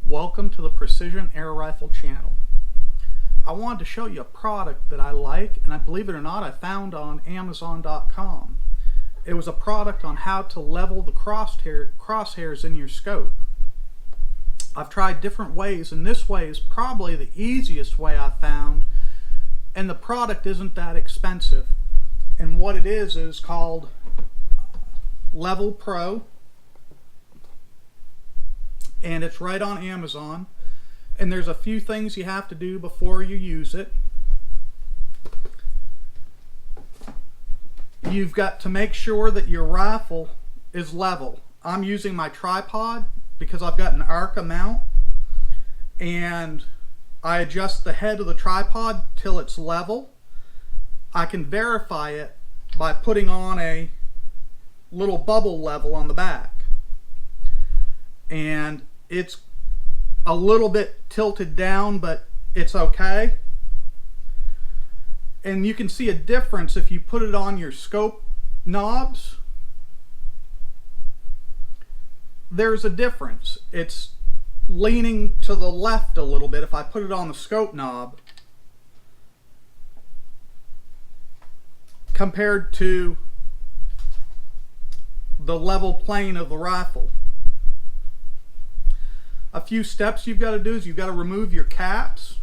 Welcome to the Precision Air Rifle channel. I wanted to show you a product that I like, and I believe it or not I found on Amazon.com. It was a product on how to level the crosshairs in your scope. I've tried different ways, and this way is probably the easiest way I found, and the product isn't that expensive. And what it is called Level Pro, and it's right on Amazon. And there's a few things you have to do before you use it. You've got to make sure that your rifle is level. I'm using my tripod because I've got an Arca mount, and I adjust the head of the tripod till it's level. I can verify it by putting on a little bubble level on the back, and it's a little bit tilted down, but it's okay. And you can see a difference if you put it on your scope knobs. There's a difference. It's leaning to the left a little bit if I put it on the scope knob compared to the level plane of the rifle. A few steps you've got to do is you've got to remove your caps.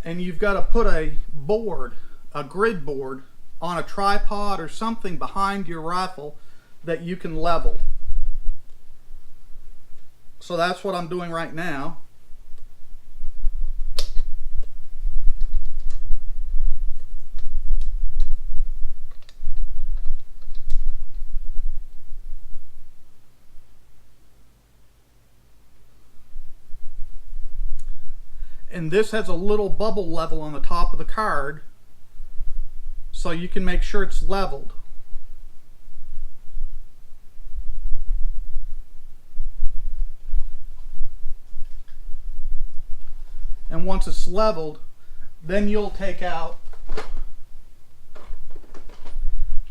And you've got to put a board, a grid board, on a tripod or something behind your rifle that you can level. So that's what I'm doing right now. And this has a little bubble level on the top of the card, so you can make sure it's leveled. And once it's leveled, then you'll take out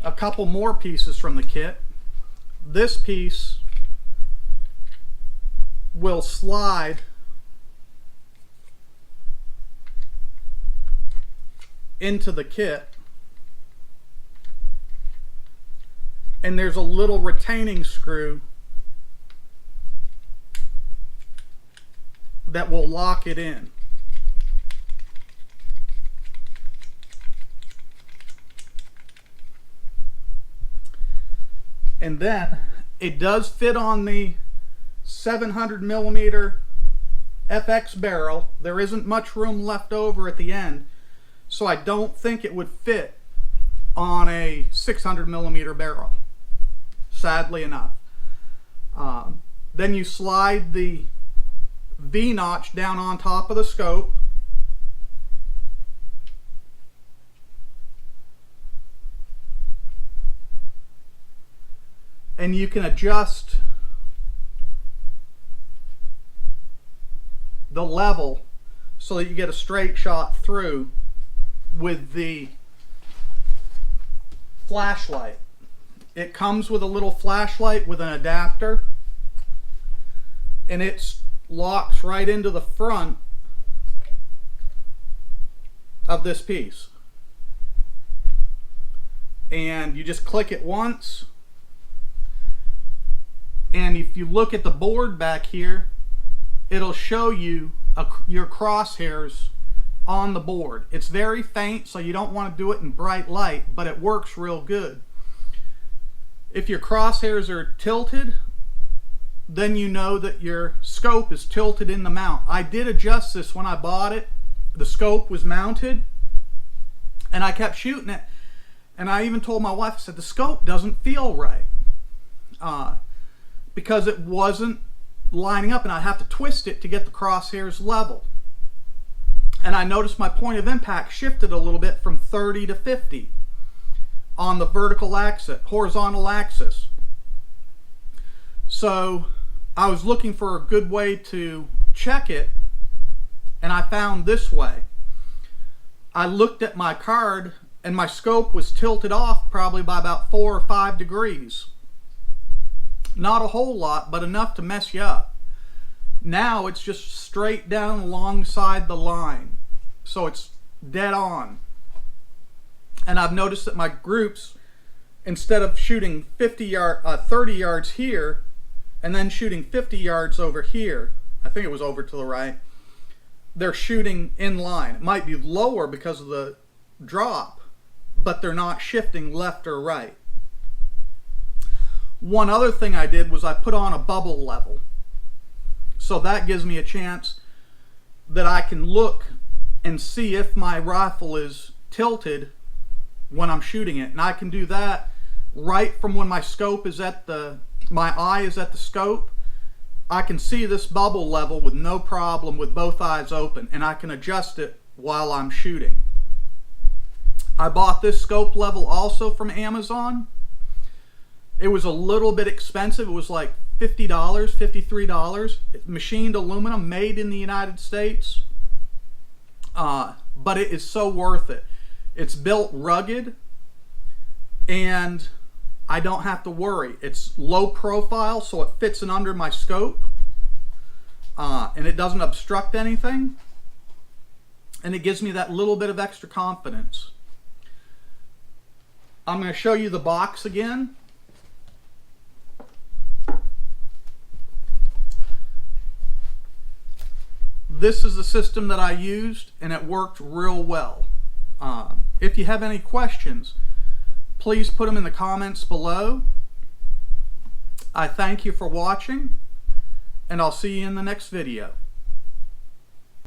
a couple more pieces from the kit. This piece will slide into the kit, and there's a little retaining screw that will lock it in. And then it does fit on the 700 millimeter FX barrel. There isn't much room left over at the end, so I don't think it would fit on a 600 millimeter barrel, sadly enough. Then you slide the V-notch down on top of the scope, and you can adjust the level so that you get a straight shot through with the flashlight. It comes with a little flashlight with an adapter, and it locks right into the front of this piece. And you just click it once, and if you look at the board back here, it'll show you your crosshairs on the board. It's very faint, so you don't want to do it in bright light, but it works real good. If your crosshairs are tilted, then you know that your scope is tilted in the mount. I did adjust this when I bought it. The scope was mounted, and I kept shooting it, and I even told my wife, I said, the scope doesn't feel right, because it wasn't lining up, and I have to twist it to get the crosshairs level. And I noticed my point of impact shifted a little bit from 30 to 50 on the horizontal axis. So I was looking for a good way to check it, and I found this way. I looked at my card and my scope was tilted off probably by about 4 or 5 degrees. Not a whole lot, but enough to mess you up. Now it's just straight down alongside the line, so it's dead on. And I've noticed that my groups, instead of shooting 30 yards here and then shooting 50 yards over here, I think it was over to the right, they're shooting in line. It might be lower because of the drop, but they're not shifting left or right. One other thing I did was I put on a bubble level. So that gives me a chance that I can look and see if my rifle is tilted when I'm shooting it. And I can do that right from when my scope is at my eye is at the scope. I can see this bubble level with no problem with both eyes open, and I can adjust it while I'm shooting. I bought this scope level also from Amazon. It was a little bit expensive. It was like $50, $53. It's machined aluminum, made in the United States. But it is so worth it. It's built rugged, and I don't have to worry. It's low profile, so it fits in under my scope, and it doesn't obstruct anything, and it gives me that little bit of extra confidence. I'm going to show you the box again. This is the system that I used, and it worked real well. If you have any questions, please put them in the comments below. I thank you for watching, and I'll see you in the next video.